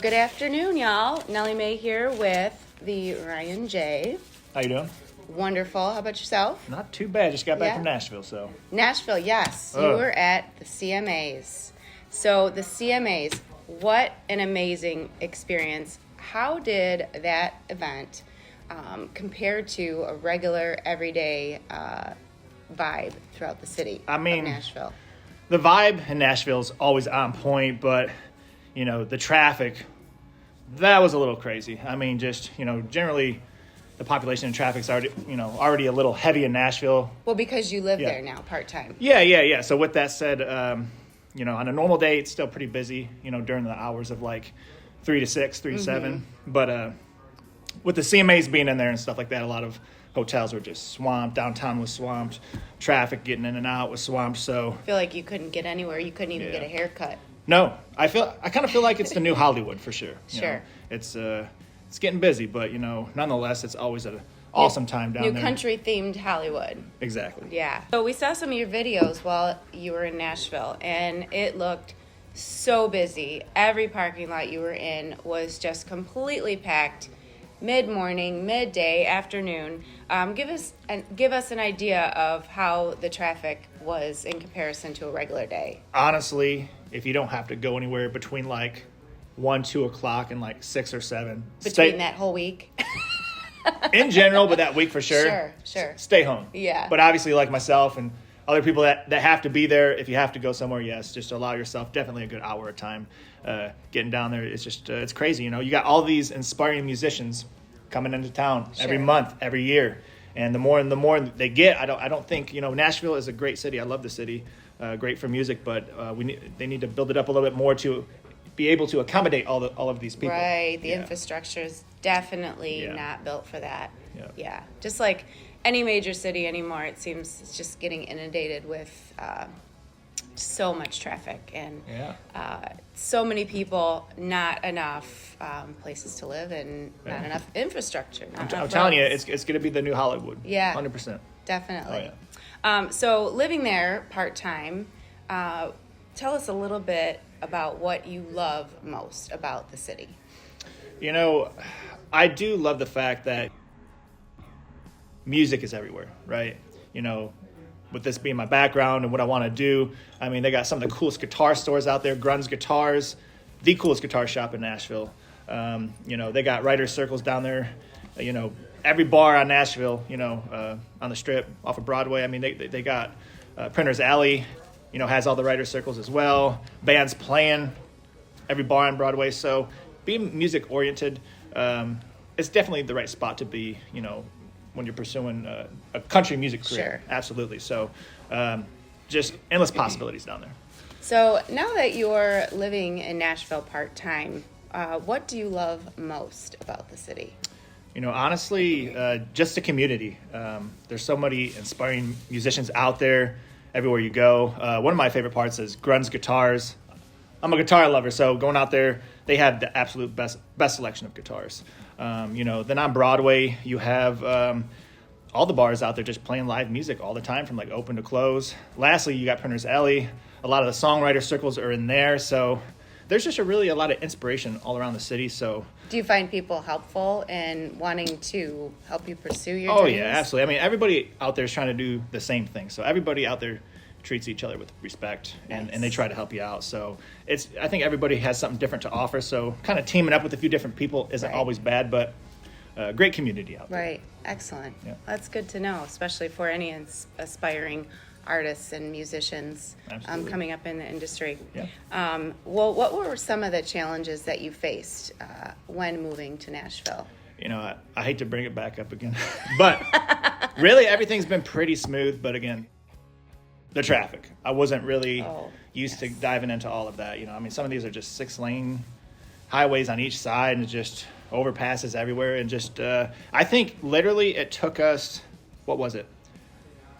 Good afternoon, y'all. Nellie Mae here with the Ryan J. How you doing? Wonderful. How about yourself? Not too bad. Just got back Yeah. from Nashville, so. Nashville, yes. You Oh. were at the CMAs. So the CMAs, what an amazing experience. How did that event compare to a regular, everyday vibe throughout the city I mean, of Nashville? The vibe in Nashville is always on point, but, the traffic, that was a little crazy. I mean, just, generally the population and traffic's already a little heavy in Nashville. Well, because you live Yeah. there now, part-time. Yeah. So with that said, on a normal day, it's still pretty busy, during the hours of like 3 to 6, 3 to 7. But with the CMAs being in there and stuff like that, a lot of hotels were just swamped. Downtown was swamped. Traffic getting in and out was swamped. So I feel like you couldn't get anywhere. You couldn't even get a haircut. no, I kind of feel like it's the new Hollywood for sure. Sure. It's getting busy, but nonetheless, it's always an awesome time down New there. country themed Hollywood. Exactly. Yeah. So we saw some of your videos while you were in Nashville, and it looked so busy. Every parking lot you were in was just completely packed. Mid-morning, midday, afternoon. Give us an idea of how the traffic was in comparison to a regular day. Honestly, if you don't have to go anywhere between like 1, 2 o'clock and like 6 or 7, Between that whole week. in general, but that week for sure. Sure. Stay home. Yeah. But obviously, like myself and other people that have to be there, if you have to go somewhere, yes, just allow yourself definitely a good hour of time getting down there. It's just it's crazy. You got all these inspiring musicians coming into town every month, every year, and the more they get, I don't think Nashville is a great city. I love the city, great for music, but they need to build it up a little bit more to be able to accommodate all of these people. Right. The infrastructure is definitely not built for that. Yeah. Just like any major city anymore, it seems it's just getting inundated with so much traffic and so many people, not enough places to live and not enough infrastructure. I'm telling you, it's going to be the new Hollywood. Yeah. 100%. Definitely. Oh, yeah. So living there part-time, tell us a little bit about what you love most about the city. I do love the fact that music is everywhere, right? With this being my background and what I want to do, I mean, they got some of the coolest guitar stores out there, Grun's Guitars, the coolest guitar shop in Nashville. They got writers' circles down there, every bar on Nashville, on the Strip off of Broadway. I mean, they got Printer's Alley, has all the writers' circles as well. Bands playing every bar on Broadway. So being music oriented, it's definitely the right spot to be, when you're pursuing a country music career. Sure. Absolutely. So just endless possibilities down there. So now that you're living in Nashville part-time, what do you love most about the city? Honestly, just the community. There's so many inspiring musicians out there everywhere you go. One of my favorite parts is Grun's Guitars. I'm a guitar lover, so going out there, they have the absolute best selection of guitars. Then on Broadway, you have all the bars out there just playing live music all the time from like open to close. Lastly, you got Printer's Alley. A lot of the songwriter circles are in there, so there's just a lot of inspiration all around the city. So, do you find people helpful in wanting to help you pursue your dreams? Oh dreams? yeah, absolutely. I mean, everybody out there is trying to do the same thing. So everybody out there treats each other with respect and they try to help you out. So I think everybody has something different to offer. So kind of teaming up with a few different people isn't always bad, but great community out there. Right. Excellent. Yeah. That's good to know, especially for any aspiring artists and musicians coming up in the industry. Yeah. Well, what were some of the challenges that you faced when moving to Nashville? I hate to bring it back up again, but really everything's been pretty smooth. But again, the traffic. I wasn't really used to diving into all of that. I mean, some of these are just 6-lane highways on each side and just overpasses everywhere. And just, I think literally it took us,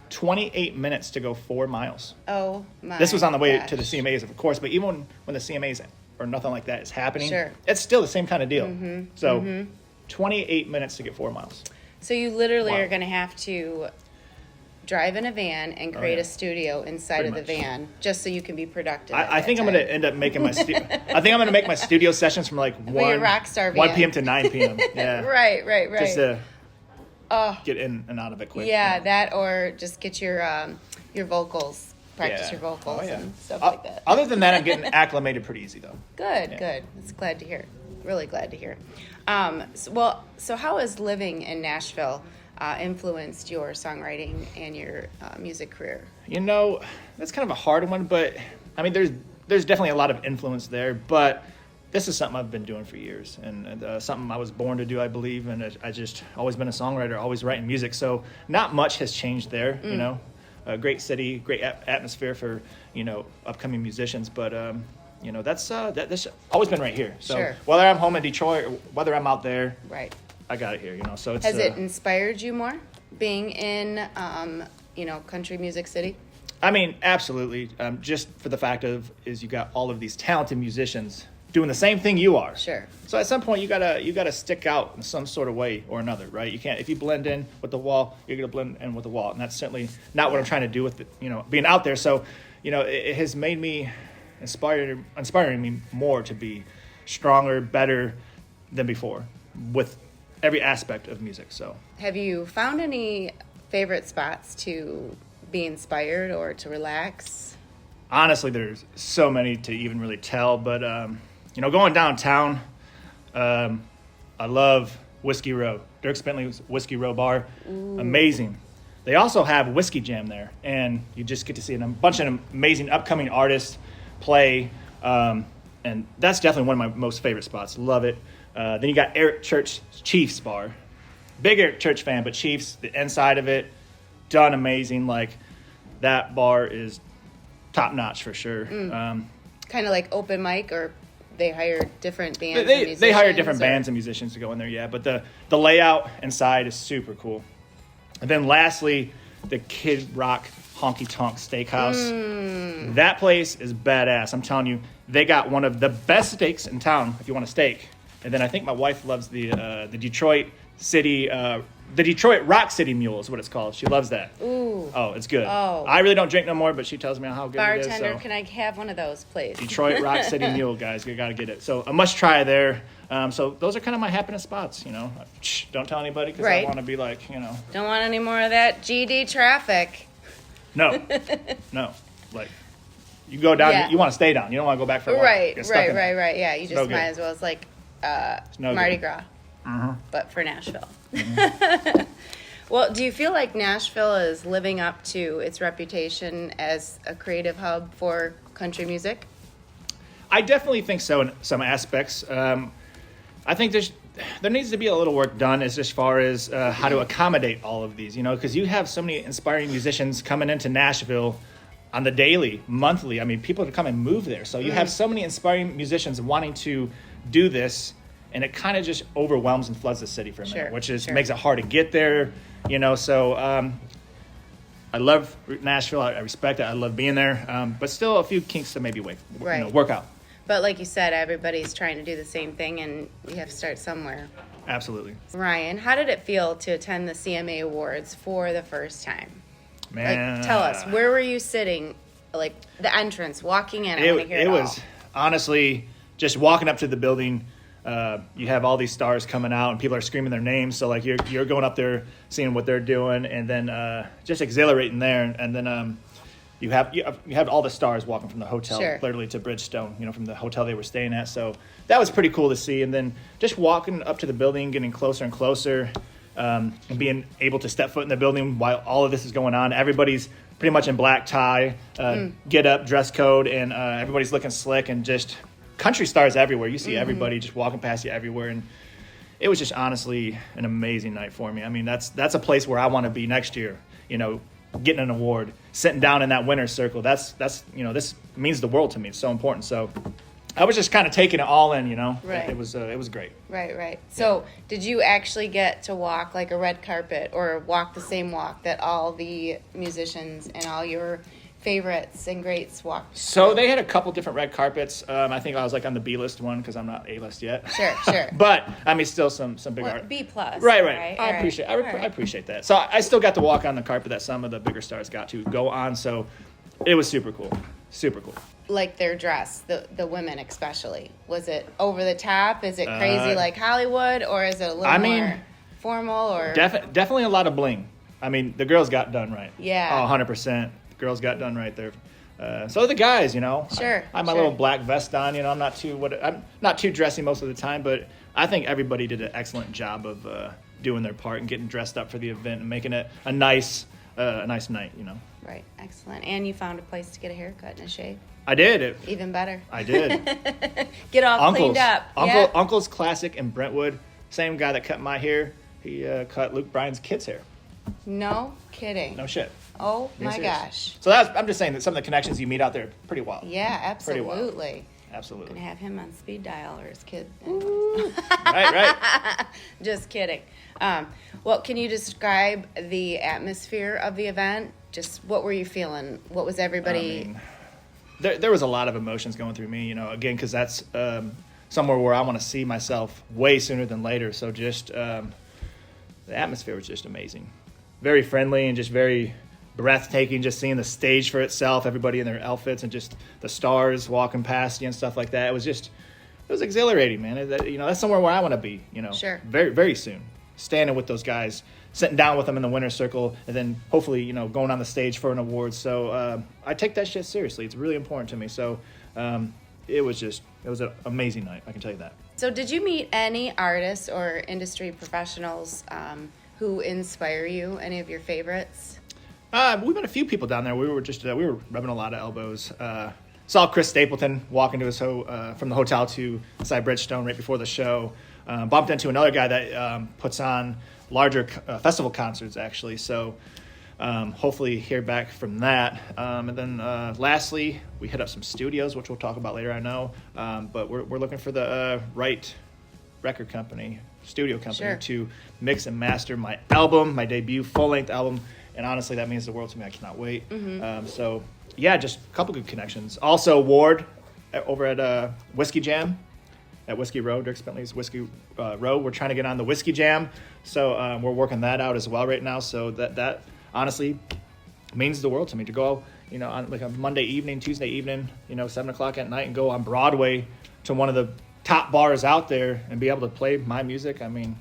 28 minutes to go 4 miles. Oh, my This was on the way gosh. to the CMAs, of course, but even when the CMAs or nothing like that is happening, Sure. it's still the same kind of deal. So 28 minutes to get 4 miles. So you literally Wow. are going to have to drive in a van and create yeah. a studio inside Pretty of the much. van just so you can be productive. I think I'm going to end up making my I think I'm going to make my studio sessions from like your 1 rock star 1 van. p.m. to 9 p.m. Yeah. Right. Just to get in and out of it quick. Yeah, you know. that or just get your vocals, practice Yeah. your vocals Oh, yeah. and stuff like that. Other than that, I'm getting acclimated pretty easy though. Good, Yeah. good. That's glad to hear. Really glad to hear. So how has living in Nashville influenced your songwriting and your music career? You know, that's kind of a hard one, but I mean, there's definitely a lot of influence there, but this is something I've been doing for years, and something I was born to do, I believe, and I just always been a songwriter, always writing music, so not much has changed there, you know. A great city, great atmosphere for, you know, upcoming musicians, but you know, that's always been right here. So Sure. whether I'm home in Detroit or whether I'm out there, Right. I got it here, you know. So it's Has it inspired you more being in, country music city? I mean, absolutely. Just for the fact of is you got all of these talented musicians doing the same thing you are. Sure. So at some point you gotta stick out in some sort of way or another, right? You can't if you blend in with the wall, you're gonna blend in with the wall, and that's certainly not what I'm trying to do with being out there. So, it has made me inspiring me more to be stronger, better than before with every aspect of music. So Have you found any favorite spots to be inspired or to relax? honestly, there's so many to even really tell, but going downtown, I love Whiskey Row. Dirk Bentley's Whiskey Row Bar, amazing. They also have Whiskey Jam there, and you just get to see a bunch of amazing upcoming artists play, and that's definitely one of my most favorite spots. Love it. Then you got Eric Church's Chiefs Bar. Big Eric Church fan, but Chiefs, the inside of it, done amazing. Like, that bar is top notch for sure. Kind of like open mic, or they hire different bands and They musicians? hire different or- bands and musicians to go in there, yeah. But the layout inside is super cool. And then lastly, the Kid Rock Honky Tonk Steakhouse. That place is badass. I'm telling you, they got one of the best steaks in town if you want a steak. And then I think my wife loves the Detroit City, the Detroit Rock City Mule is what it's called. She loves that. Ooh. Oh, it's good. Oh. I really don't drink no more, but she tells me how good it is. Bartender, So. can I have one of those, please? Detroit Rock City Mule, guys. You got to get it. So a must try there. So those are kind of my happiness spots, Shh, don't tell anybody because Right. I want to be like, Don't want any more of that GD traffic. no. Like, you go down, Yeah. you want to stay down. You don't want to go back for a while. Right. Get stuck in there. Yeah, you no just good. might as well. It's like no Mardi good. Gras, but for Nashville. Mm-hmm. Well, do you feel like Nashville is living up to its reputation as a creative hub for country music? I definitely think so in some aspects. I think there needs to be a little work done as far as how to accommodate all of these, because you have so many inspiring musicians coming into Nashville on the daily, monthly. I mean, people to come and move there. So you have so many inspiring musicians wanting to do this, and it kind of just overwhelms and floods the city for a minute, Sure, which is sure. makes it hard to get there, So I love Nashville. I respect it. I love being there. But still a few kinks to maybe Right. work out. But like you said, everybody's trying to do the same thing, and we have to start somewhere. Absolutely. Ryan, how did it feel to attend the CMA Awards for the first time? Man. Like, tell us, where were you sitting? Like, the entrance, walking in. I want to hear it all. was honestly just walking up to the building. You have all these stars coming out, and people are screaming their names. So like you're going up there, seeing what they're doing, and then just exhilarating there. And then you have all the stars walking from the hotel, Sure. literally to Bridgestone, from the hotel they were staying at. So that was pretty cool to see. And then just walking up to the building, getting closer and closer, and being able to step foot in the building while all of this is going on. Everybody's pretty much in black tie, get up, dress code, and everybody's looking slick, and just country stars everywhere. You see everybody just walking past you everywhere, and it was just honestly an amazing night for me. I mean, that's a place where I want to be next year. Getting an award, sitting down in that winner's circle. That's this means the world to me. It's so important. So I was just kind of taking it all in. Right. It was great. Right. So, did you actually get to walk like a red carpet, or walk the same walk that all the musicians and all your favorites and greats walked? So they had a couple different red carpets. I think I was like on the B list one because I'm not A list yet. Sure. But I mean, still some big art. B plus. Right. I appreciate that. So I still got to walk on the carpet that some of the bigger stars got to go on. So it was super cool. Super cool. Like their dress, the women especially. Was it over the top? Is it crazy like Hollywood, or is it a little more formal? Or definitely a lot of bling. I mean, the girls got done right. Yeah. 100%. The girls got done right there. So the guys, you know. Sure. I have my little black vest on. You know, I'm not too dressy most of the time, but I think everybody did an excellent job of doing their part and getting dressed up for the event and making it a nice night. You know. Right. Excellent. And you found a place to get a haircut and a shave. I did. Even better. I did. Get all cleaned up. Uncle's Classic in Brentwood. Same guy that cut my hair. He cut Luke Bryan's kid's hair. No kidding. No shit. Oh my gosh. So I'm just saying that some of the connections you meet out there are pretty wild. Yeah, absolutely. Pretty wild. Absolutely. Gonna have him on speed dial or his kid. Right. Just kidding. Well, can you describe the atmosphere of the event? Just what were you feeling? What was everybody? There was a lot of emotions going through me, you know, again, because that's somewhere where I want to see myself way sooner than later. So just the atmosphere was just amazing. Very friendly and just very breathtaking, just seeing the stage for itself, everybody in their outfits and just the stars walking past you and stuff like that. It was exhilarating, man. You know, that's somewhere where I want to be, you know, sure. Very, very soon. Standing with those guys, sitting down with them in the winner's circle, and then hopefully, you know, going on the stage for an award. So I take that shit seriously. It's really important to me. So it was an amazing night. I can tell you that. So did you meet any artists or industry professionals who inspire you? Any of your favorites? We met a few people down there. We were rubbing a lot of elbows. Saw Chris Stapleton walking to his from the hotel to Cy Bridgestone right before the show. Bumped into another guy that puts on larger festival concerts, actually. So hopefully hear back from that. And then lastly, we hit up some studios, which we'll talk about later, I know. But we're looking for the right record company, studio company, sure. to mix and master my album, my debut full-length album. And honestly, that means the world to me. I cannot wait. Mm-hmm. So, yeah, just a couple good connections. Also, Ward over at Whiskey Jam at Whiskey Row, Dirk Bentley's Whiskey Row. We're trying to get on the Whiskey Jam. So we're working that out as well right now. So that honestly means the world to me to go, you know, on like a Monday evening, Tuesday evening, you know, 7 o'clock at night and go on Broadway to one of the top bars out there and be able to play my music. I mean,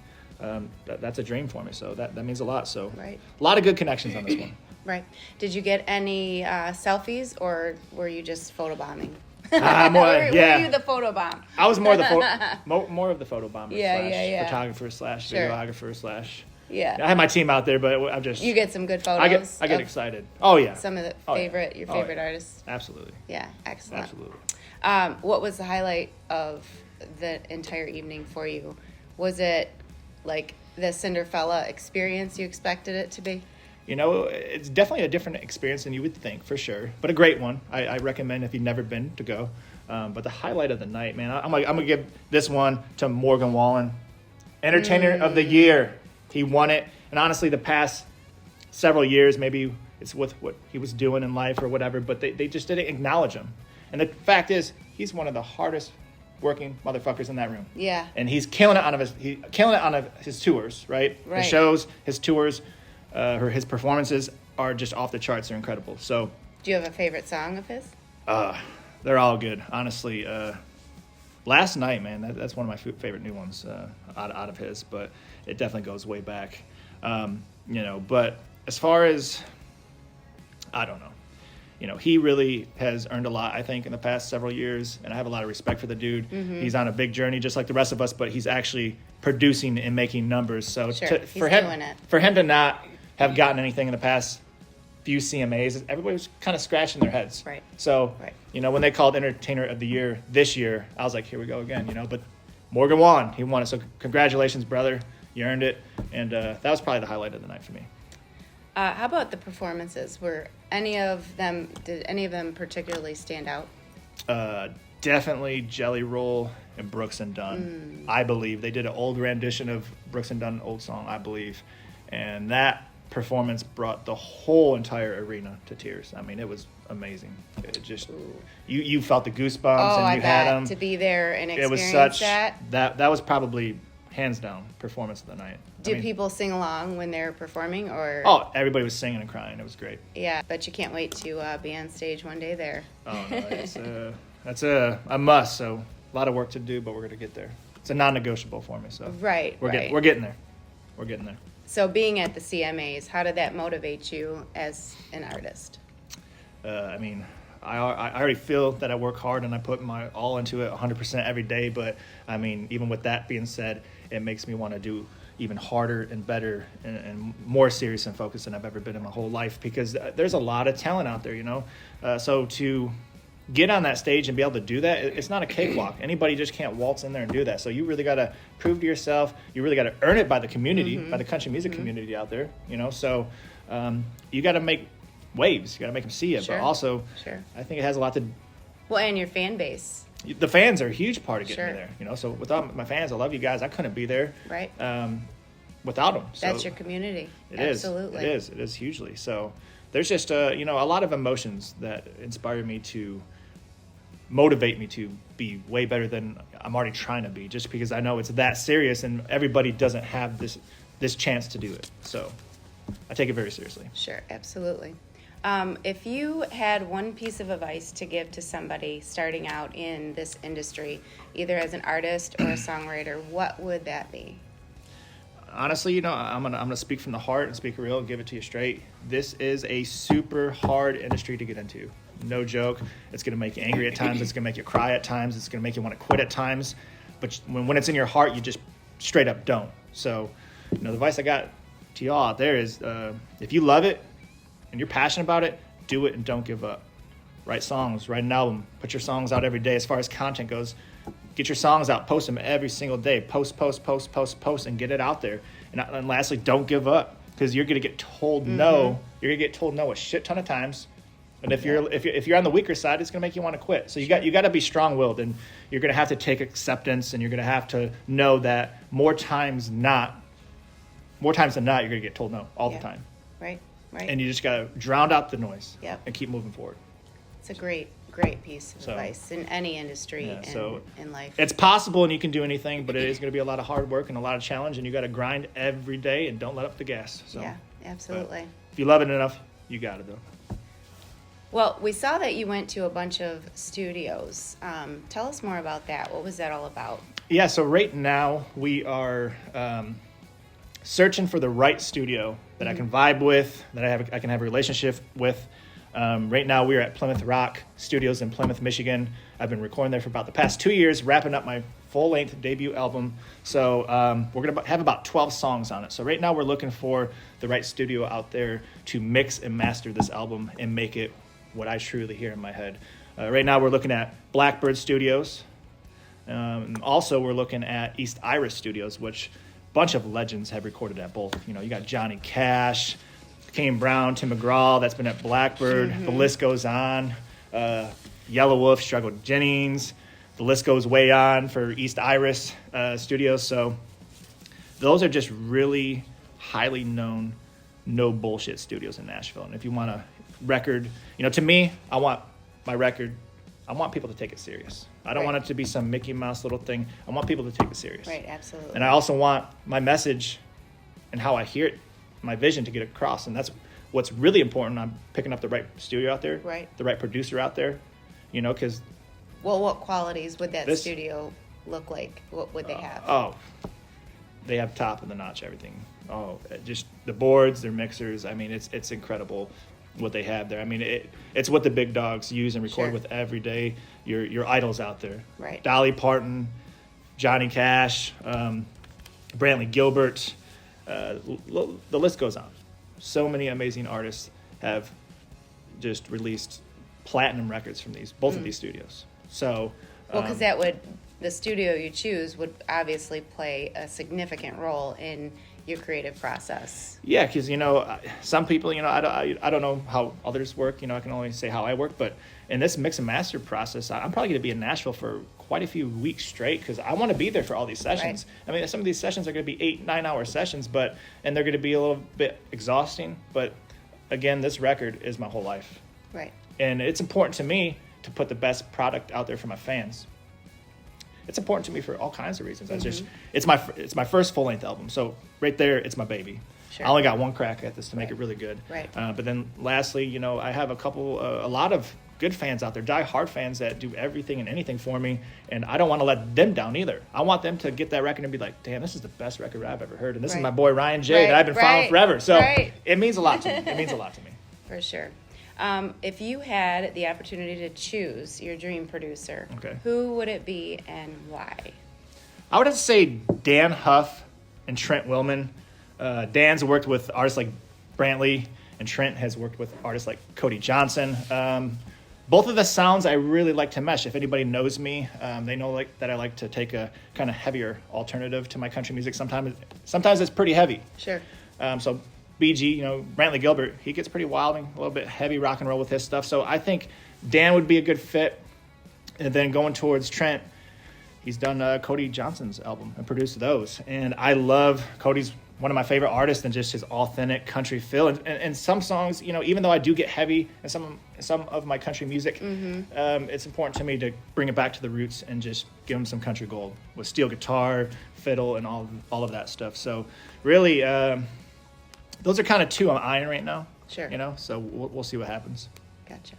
that's a dream for me. So that means a lot. So right. A lot of good connections on this one. Right. Did you get any selfies, or were you just photobombing? Were you the photobomb? I was more of the photobomber yeah. photographer / videographer / Yeah. I had my team out there, but I'm just... You get some good photos? I get excited. Oh, yeah. Some of your favorite artists? Absolutely. Yeah, excellent. Absolutely. What was the highlight of the entire evening for you? Was it like the Cinderfella experience you expected it to be? You know, it's definitely a different experience than you would think, for sure. But a great one. I recommend if you've never been to go. But the highlight of the night, man, I'm going to give this one to Morgan Wallen. Entertainer of the Year. He won it. And honestly, the past several years, maybe it's with what he was doing in life or whatever, but they just didn't acknowledge him. And the fact is, he's one of the hardest working motherfuckers in that room. Yeah. And he's killing it on his tours, right? The shows, his tours, his performances are just off the charts. They're incredible. So, do you have a favorite song of his? They're all good, honestly. Last Night, man, that's one of my favorite new ones out of his, but it definitely goes way back. You know, but as far as, I don't know. You know, he really has earned a lot, I think, in the past several years, and I have a lot of respect for the dude. Mm-hmm. He's on a big journey, just like the rest of us, but he's actually producing and making numbers. So for him to not have gotten anything in the past few CMAs, everybody was kind of scratching their heads. Right. So, you know, when they called Entertainer of the Year this year, I was like, here we go again, you know. But Morgan won. He won it. So congratulations, brother. You earned it. And that was probably the highlight of the night for me. How about the performances? Did any of them particularly stand out? Definitely Jelly Roll and Brooks and Dunn. I believe they did an old rendition of Brooks and Dunn old song, I believe, and that performance brought the whole entire arena to tears. I mean, it was amazing. It just you felt the goosebumps Oh, and I you had bet them. to be there and It was experience such that. that was probably hands down performance of the night. Do people sing along when they're performing, or? Oh, everybody was singing and crying. It was great. Yeah, but you can't wait to be on stage one day there. Oh no, that's a must. So a lot of work to do, but we're gonna get there. It's a non-negotiable for me. So Right, we're right. getting there. We're getting there. So being at the CMAs, how did that motivate you as an artist? I mean, I already feel that I work hard and I put my all into it 100% every day. But I mean, even with that being said, it makes me want to do even harder and better and more serious and focused than I've ever been in my whole life, because there's a lot of talent out there, you know. So to get on that stage and be able to do that, it's not a cakewalk. Anybody just can't waltz in there and do that. So you really got to prove to yourself. You really got to earn it by the community, by the country music community out there, you know. So you got to make waves. You got to make them see it. Sure. But also, Sure. I think it has a lot to. Well, and your fan base. The fans are a huge part of getting Sure. me there, you know. So without my fans, I love you guys. I couldn't be there, Right. without them. So That's your community. It is. Absolutely. It is hugely. So there's just you know, a lot of emotions that inspire me to motivate me to be way better than I'm already trying to be, just because I know it's that serious and everybody doesn't have this chance to do it. So I take it very seriously. Sure, absolutely. If you had one piece of advice to give to somebody starting out in this industry, either as an artist or a songwriter, what would that be? Honestly, you know, I'm gonna speak from the heart and speak real and give it to you straight. This is a super hard industry to get into. No joke. It's gonna make you angry at times. It's gonna make you cry at times. It's gonna make you want to quit at times. But when it's in your heart, you just straight up don't. So, you know, the advice I got to y'all out there is, if you love it and you're passionate about it, do it and don't give up. Write songs, write an album, put your songs out every day. As far as content goes, get your songs out, post them every single day. Post, and get it out there. And lastly, don't give up, because you're gonna get told no. You're gonna get told no a shit ton of times. And if you're on the weaker side, it's gonna make you want to quit. So you got to be strong-willed, and you're gonna have to take acceptance, and you're gonna have to know that more times than not, you're gonna get told no all the time. Right. And you just gotta drown out the noise. Yep. And keep moving forward. It's a great piece of advice in any industry in life. It's possible and you can do anything, but it is going to be a lot of hard work and a lot of challenge, and you got to grind every day and don't let up the gas. So, yeah, absolutely. If you love it enough, you got it though. Well, we saw that you went to a bunch of studios. Tell us more about that. What was that all about? Yeah, so right now we are searching for the right studio that I can vibe with, that I can have a relationship with. Right now we are at Plymouth Rock Studios in Plymouth, Michigan. I've been recording there for about the past 2 years, wrapping up my full-length debut album. So we're going to have about 12 songs on it. So right now we're looking for the right studio out there to mix and master this album and make it what I truly hear in my head. Right now we're looking at Blackbird Studios. Also we're looking at East Iris Studios, which a bunch of legends have recorded at both. You know, you got Johnny Cash, Kane Brown, Tim McGraw, that's been at Blackbird. The list goes on. Yellow Wolf, Struggle Jennings. The list goes way on for East Iris Studios. So those are just really highly known, no bullshit studios in Nashville. And if you want a record, you know, to me, I want my record, I want people to take it serious. I don't want it to be some Mickey Mouse little thing. I want people to take it serious. Right, absolutely. And I also want my message and how I hear it, my vision, to get across. And that's what's really important. I'm picking up the right studio out there, Right. the right producer out there, you know, because Well, what qualities would that studio look like? What would they have? They have top of the notch everything. Just the boards, their mixers. I mean, it's incredible what they have there. I mean, it's what the big dogs use and record with every day. Your idols out there, Right. Dolly Parton, Johnny Cash, Brantley Gilbert. The list goes on. So many amazing artists have just released platinum records from both of these studios. So, Well, because the studio you choose would obviously play a significant role in your creative process. Yeah, because, you know, some people, you know, I don't know how others work. You know, I can only say how I work. But in this mix and master process, I'm probably going to be in Nashville for quite a few weeks straight because I want to be there for all these sessions. Right. I mean, some of these sessions are going to be 8-9 hour sessions, and they're going to be a little bit exhausting. But again, this record is my whole life. Right. And it's important to me to put the best product out there for my fans. It's important to me for all kinds of reasons. Mm-hmm. It's my first full length album, so right there, it's my baby. Sure. I only got one crack at this to make it really good. Right. But then lastly, I have a lot of good fans out there, die-hard fans that do everything and anything for me, and I don't want to let them down either. I want them to get that record and be like, damn, this is the best record I've ever heard, and this is my boy Ryan J that I've been following forever. So it means a lot to me. It means a lot to me. For sure. If you had the opportunity to choose your dream producer, who would it be and why? I would have to say Dan Huff and Trent Willman. Dan's worked with artists like Brantley, and Trent has worked with artists like Cody Johnson. Both of the sounds I really like to mesh. If anybody knows me, they know that I like to take a kind of heavier alternative to my country music. Sometimes it's pretty heavy. Sure. So BG, Brantley Gilbert, he gets pretty wild and a little bit heavy rock and roll with his stuff. So I think Dan would be a good fit. And then going towards Trent, he's done Cody Johnson's album and produced those. And I love Cody's one of my favorite artists and just his authentic country feel. And some songs, even though I do get heavy in some of my country music, it's important to me to bring it back to the roots and just give him some country gold with steel guitar, fiddle, and all of that stuff. So really, those are kind of two I'm eyeing right now. Sure. So we'll see what happens. Gotcha.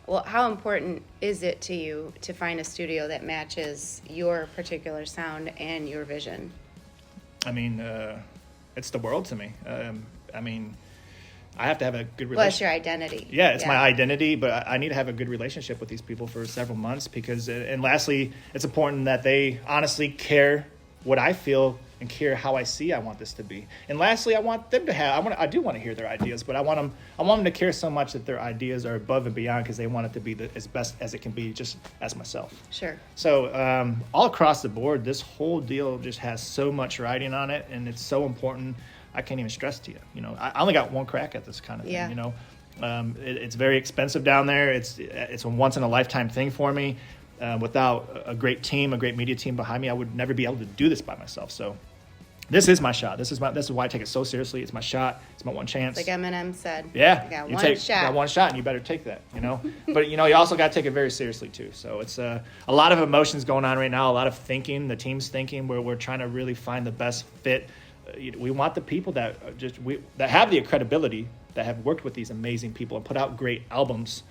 Well, how important is it to you to find a studio that matches your particular sound and your vision? I mean, it's the world to me. I have to have a good relationship. Well, it's your identity. Yeah, it's my identity, but I need to have a good relationship with these people for several months because, and lastly, it's important that they honestly care what I feel and care how I want this to be. And lastly, I want them to I do want to hear their ideas, but I want them to care so much that their ideas are above and beyond because they want it to be as best as it can be, just as myself. Sure. So all across the board, this whole deal just has so much riding on it, and it's so important. I can't even stress to you. I only got one crack at this kind of thing. Yeah. It's very expensive down there. It's a once in a lifetime thing for me. Without a great team, a great media team behind me, I would never be able to do this by myself. So this is my shot. This is why I take it so seriously. It's my shot. It's my one chance. Like Eminem said. Yeah. You got one shot, and you better take that, But, you also got to take it very seriously, too. So it's a lot of emotions going on right now, a lot of thinking, the team's thinking, where we're trying to really find the best fit. We want the people that have the credibility, that have worked with these amazing people and put out great albums,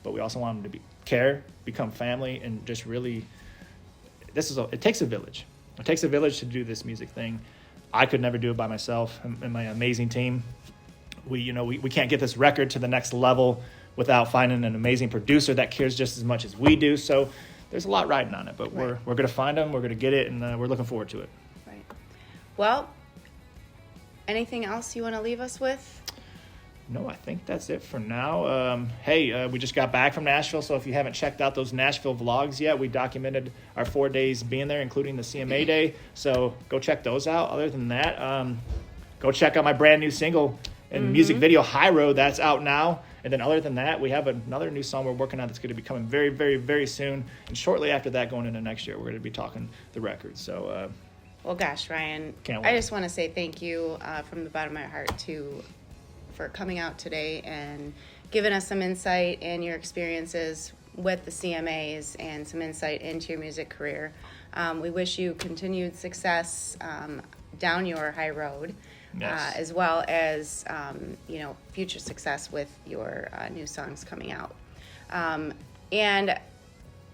but we also want them to care, become family, and just really, it takes a village. It takes a village to do this music thing. I could never do it by myself and my amazing team. We can't get this record to the next level without finding an amazing producer that cares just as much as we do. So there's a lot riding on it, but we're going to find them, we're going to get it, and we're looking forward to it. Right. Well, anything else you want to leave us with? No, I think that's it for now. We just got back from Nashville, so if you haven't checked out those Nashville vlogs yet, we documented our 4 days being there, including the CMA day. So go check those out. Other than that, go check out my brand new single and music video, High Road, that's out now. And then other than that, we have another new song we're working on that's going to be coming very, very, very soon. And shortly after that, going into next year, we're going to be talking the record. So, well, gosh, Ryan, can't wait. I just want to say thank you from the bottom of my heart for coming out today and giving us some insight in your experiences with the CMAs and some insight into your music career. We wish you continued success down your high road, as well as future success with your new songs coming out. And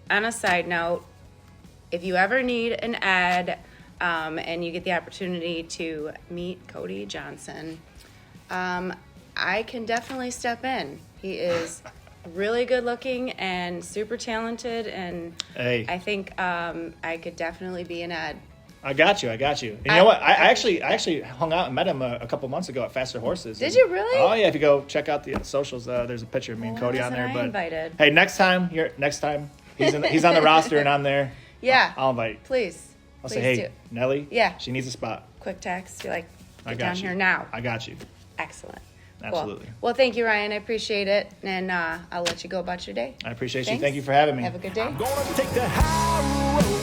on a side note, if you ever need an ad and you get the opportunity to meet Cody Johnson, I can definitely step in. He is really good looking and super talented, and I think I could definitely be an ad. I got you. And you know what? I actually hung out and met him a couple months ago at Faster Horses. Did you really? Oh yeah. If you go check out the socials, there's a picture of me and Cody on there. But invited. Hey, next time he's on the roster and I'm there. Yeah. I'll invite. Please. I'll say, hey, Nellie. Yeah. She needs a spot. Quick text. You're like, I got down you. here now. I got you. Excellent. Absolutely. Well, thank you, Ryan. I appreciate it, and I'll let you go about your day. I appreciate you. Thanks. Thank you for having me. Have a good day. I'm gonna take the high road.